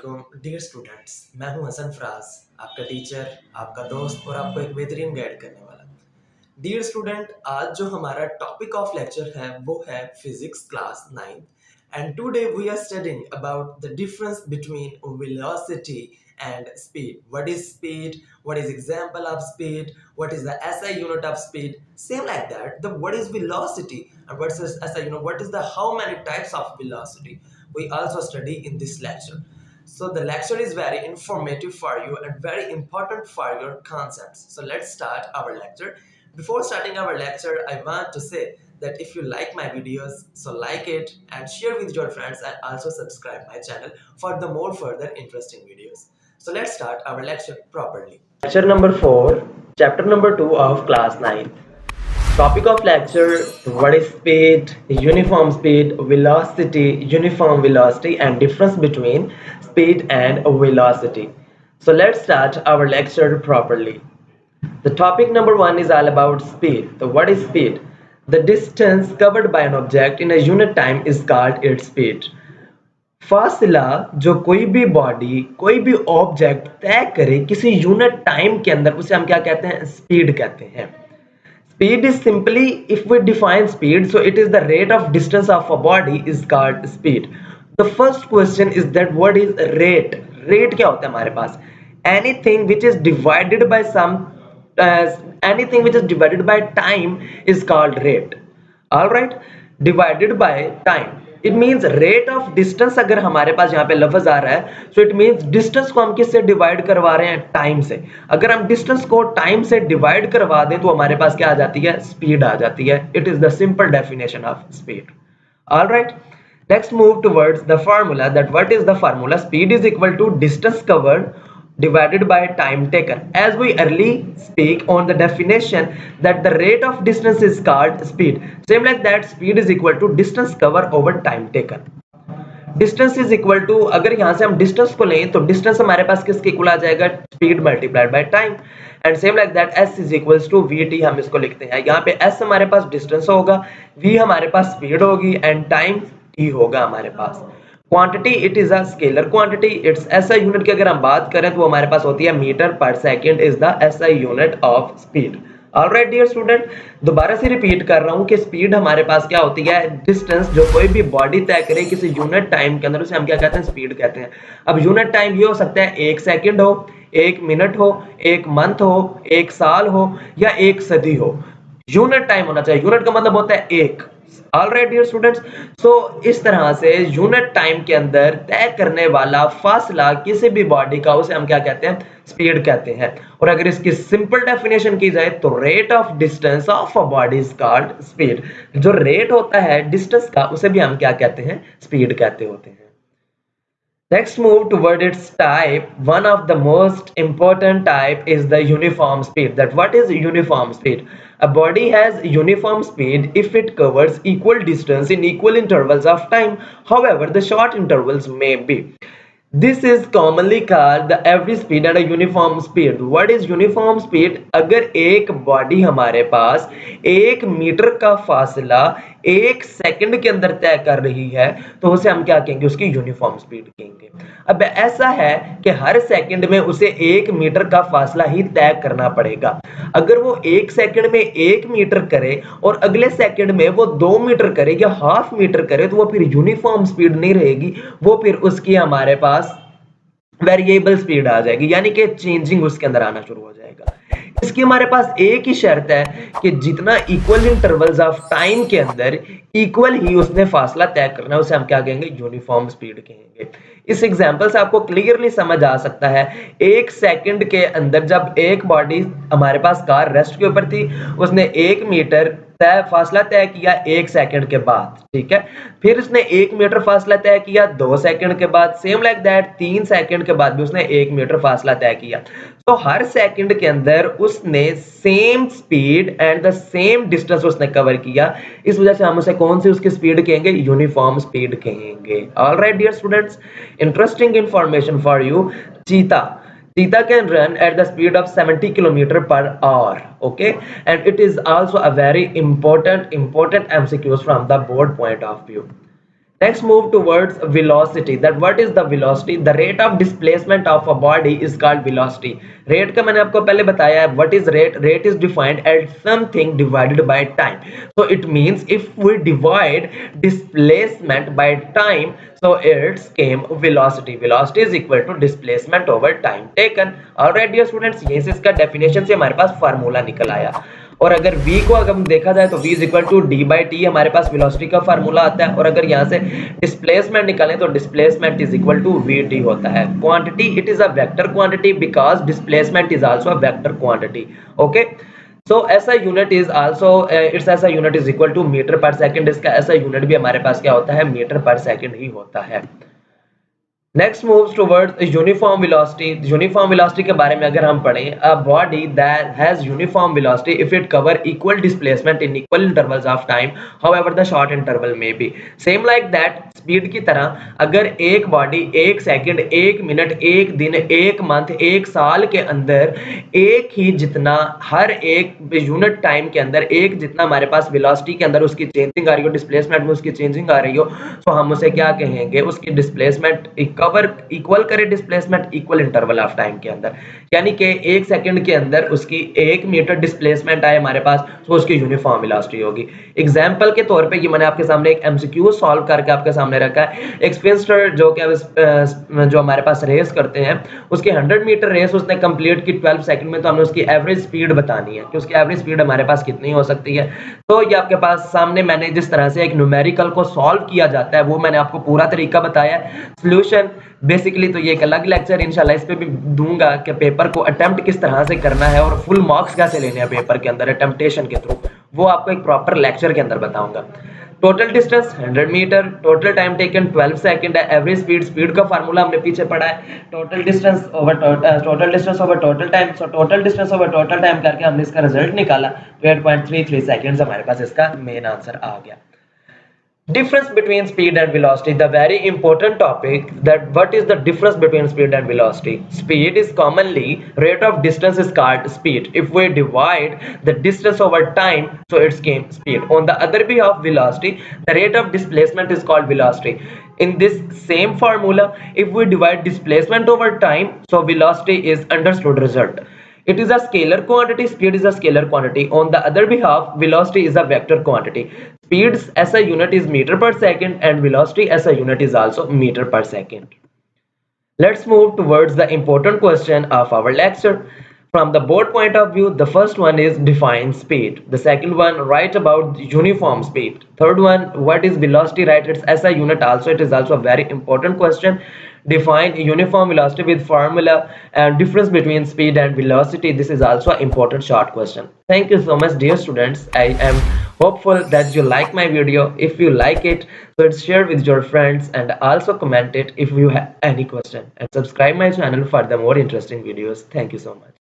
वालेकुम dear students. मैं हूं हसन फराज, आपका टीचर, आपका दोस्त और आपको एक बेहतरीन गाइड करने वाला। डियर स्टूडेंट, आज जो हमारा टॉपिक ऑफ लेक्चर है वो है physics class 9 and today we are studying about the difference between velocity and speed. What is speed? What is example of speed? What is the SI unit of speed? Same like that. The what is velocity and what is SI unit? What is the how many types of velocity? We also study in this lecture. So the lecture is very informative for you and very important for your concepts. So let's start our lecture. Before starting our lecture, I want to say that if you like my videos, so like it and share with your friends and also subscribe my channel for the more further interesting videos. So let's start our lecture properly. Lecture number 4, chapter number 2 of class 9. Topic of lecture: what is speed, uniform speed, velocity, uniform velocity and difference between speed and velocity. So let's start our lecture properly. The topic number 1 is all about speed. So what is speed? The distance covered by an object in a unit time is called its speed. फासला जो कोई भी body कोई भी object तय करे किसी unit time के अंदर, उसे हम क्या कहते हैं? स्पीड कहते हैं. Speed is simply, if we define speed, so it is the rate of distance of a body is called speed. The first question is that what is rate? Rate क्या होता है हमारे पास? Anything which is divided by anything which is divided by time is called rate. All right, divided by time. It means rate of distance. अगर हमारे पास यहाँ पे लफ्ज आ रहा है सो इट मीन्स डिस्टेंस को हम किससे डिवाइड करवा रहे हैं? टाइम से. अगर हम डिस्टेंस को टाइम से डिवाइड करवा दें तो हमारे पास क्या आ जाती है? स्पीड आ जाती है. It is the simple definition of speed. Alright, next move towards the formula. That what is the formula? Speed is equal to distance covered divided by time taken. As we early speak on the definition that the rate of distance is called speed. Same like that, speed is equal to distance covered over time taken. Distance is equal to, अगर यहाँ से हम distance को लें तो distance हमारे पास किसके equal आ जाएगा? Speed multiplied by time. And same like that, s is equals to vt. हम इसको लिखते हैं. यहाँ पे s हमारे पास distance होगा, v हमारे पास speed होगी and time t होगा हमारे पास. Quantity, it is a scalar quantity. Its SI unit की अगर हम बात करें तो वो हमारे पास होती है metre per second is the SI unit of speed. Alright dear student, दोबारा से रिपीट कर रहा हूं कि स्पीड हमारे पास क्या होती है? डिस्टेंस जो कोई भी बॉडी तय करे किसी यूनिट टाइम के अंदर, उसे हम क्या कहते हैं? स्पीड कहते हैं. अब यूनिट टाइम ये हो सकता है 1 सेकंड हो, 1 मिनट हो, 1 मंथ हो, 1 साल हो या 1 सदी हो. यूनिट टाइम होना चाहिए. यूनिट का मतलब होता है 1. ऑलराइट डियर स्टूडेंट्स, सो इस तरह से यूनिट टाइम के अंदर तय करने वाला फासला किसी भी बॉडी का, उसे हम क्या कहते हैं? स्पीड कहते हैं. और अगर इसकी सिंपल डेफिनेशन की जाए तो rate of distance of a body is called speed. जो रेट होता है डिस्टेंस का, उसे भी हम क्या कहते हैं? स्पीड कहते होते हैं. Next move toward its type. One of the most important type is the uniform speed. That what is uniform speed? A body has uniform speed if it covers equal distance in equal intervals of time. However, the short intervals may be. This is commonly called the average speed and a uniform speed. What is uniform speed? अगर एक body हमारे पास 1 metre का फासला 1 second के अंदर तय कर रही है तो उसे हम क्या कहेंगे? उसकी यूनिफॉर्म स्पीड कहेंगे. अब ऐसा है कि हर सेकंड में उसे 1 मीटर का फासला ही तय करना पड़ेगा. अगर वो 1 सेकंड में 1 मीटर करे और अगले सेकंड में वो 2 मीटर करे या हाफ मीटर करे तो वो फिर यूनिफॉर्म स्पीड नहीं रहेगी. वो फिर उसकी हमारे पास वेरिएबल स्पीड आ जाएगी, यानी कि चेंजिंग उसके अंदर आना शुरू हो जाएगा. इसकी हमारे पास एक ही शर्त है कि जितना इक्वल इंटरवल्स ऑफ टाइम के अंदर इक्वल ही उसने फासला तय करना है, उसे हम क्या कहेंगे? यूनिफॉर्म स्पीड कहेंगे. इस एग्जांपल से आपको क्लियरली समझ आ सकता है. 1 सेकंड के अंदर जब एक बॉडी हमारे पास कार रेस्ट के ऊपर थी, उसने 1 मीटर फासला तय किया 1 सेकंड के बाद. ठीक है, फिर उसने 1 मीटर फासला तय किया 2 सेकंड के बाद. सेम लाइक दैट 3 सेकंड के बाद भी उसने 1 मीटर फासला तय किया. तो हर सेकंड के अंदर उसने same speed and the same distance उसने कवर किया. इस वजह से हम उसे कौन सी उसकी स्पीड कहेंगे? यूनिफॉर्म स्पीड कहेंगे. Alright dear students, interesting information for you. Cheetah can run at the speed of 70 km per hour. Okay, and it is also a very important MCQs from the board point of view. Next, move towards velocity. That what is the velocity? The rate of displacement of a body is called velocity. Rate का मैंने आपको पहले बताया है. What is rate? Rate is defined as something divided by time. So it means if we divide displacement by time, so it's came velocity. Velocity is equal to displacement over time taken. Alright dear students, ये इसका definition से हमारे पास formula निकल आया. और अगर v को अगर देखा जाए तो v is equal to D by T हमारे पास वेलोसिटी का फार्मूला आता है. और अगर यहाँ से डिस्प्लेसमेंट निकालें तो displacement is equal to V T होता है. Quantity, it is a vector quantity because displacement is also a vector quantity. Okay, so SI unit is also its SI unit is equal to metre per second. इसका SI unit भी हमारे पास क्या होता है? Metre per second ही होता है. Next moves towards uniform velocity. Uniform velocity के बारे में अगर हम पढ़ें, a body that has uniform velocity if it cover equal displacement in equal intervals of time, however the short interval में be. Same like that, speed की तरह अगर एक बॉडी एक सेकंड, एक मिनट, एक दिन, एक मंथ, एक साल के अंदर एक ही जितना हर एक यूनिट टाइम के अंदर एक जितना हमारे पास वेलोसिटी के अंदर उसकी चेंजिंग आ रही हो, डिस्प्लेसमेंट में उसकी चेंजिंग आ रही हो, तो हम उसे क्या कहेंगे? उसकी डिस्प्लेसमेंट कवर इक्वल करे displacement equal interval of time के अंदर. यानी कि एक सेकंड के अंदर उसकी एक मीटर डिस्प्लेसमेंट आए हमारे पास, तो उसकी यूनिफॉर्म वेलोसिटी होगी. एग्जांपल के तौर पे ये मैंने आपके सामने एक एमसीक्यू सॉल्व करके आपके सामने रखा है. एक स्पिनस्टर जो कि जो हमारे पास रेस करते हैं, उसकी 100 मीटर रेस उसने कंप्लीट की 12 सेकंड में, तो हमने उसकी एवरेज स्पीड बतानी है कि उसकी एवरेज स्पीड हमारे पास कितनी हो सकती है. तो ये आपके पास सामने मैंने जिस तरह से एक न्यूमेरिकल को सॉल्व किया जाता है वो मैंने आपको पूरा तरीका बताया है. सॉल्यूशन बेसिकली तो ये एक अलग लेक्चर इंशाल्लाह इस पे भी दूंगा कि पेपर को अटेम्प्ट किस तरह से करना है और फुल मार्क्स कैसे लेने हैं पेपर के अंदर अटेम्प्टेशन के थ्रू, वो आपको एक प्रॉपर लेक्चर के अंदर बताऊंगा. Total distance 100 metre, total time taken 12 second है. एवरेज स्पीड, स्पीड का फार्मूला हमने पीछे पढ़ा है. Total distance over total time. So total distance over total time करके हमने इसका रिजल्ट निकाला, तो 8.33 सेकंड्स हमारे पास इसका मेन आंसर आ गया. Difference between speed and velocity, the very important topic. That what is the difference between speed and velocity? Speed is commonly, rate of distance is called speed. If we divide the distance over time, so it's came speed. On the other behalf, velocity, the rate of displacement is called velocity. In this same formula, if we divide displacement over time, so velocity is understood result. It is a scalar quantity, speed is a scalar quantity. On the other behalf, velocity is a vector quantity. Speeds as a unit is meter per second and velocity as a unit is also meter per second. Let's move towards the important question of our lecture. From the board point of view, the first one is define speed. The second one, write about uniform speed. Third one, what is velocity? Write its SI unit also. It is also a very important question. Define uniform velocity with formula and difference between speed and velocity. This is also an important short question. Thank you so much dear students. I am hopeful that you like my video. If you like it, so share with your friends and also comment it if you have any question, and subscribe my channel for the more interesting videos. Thank you so much.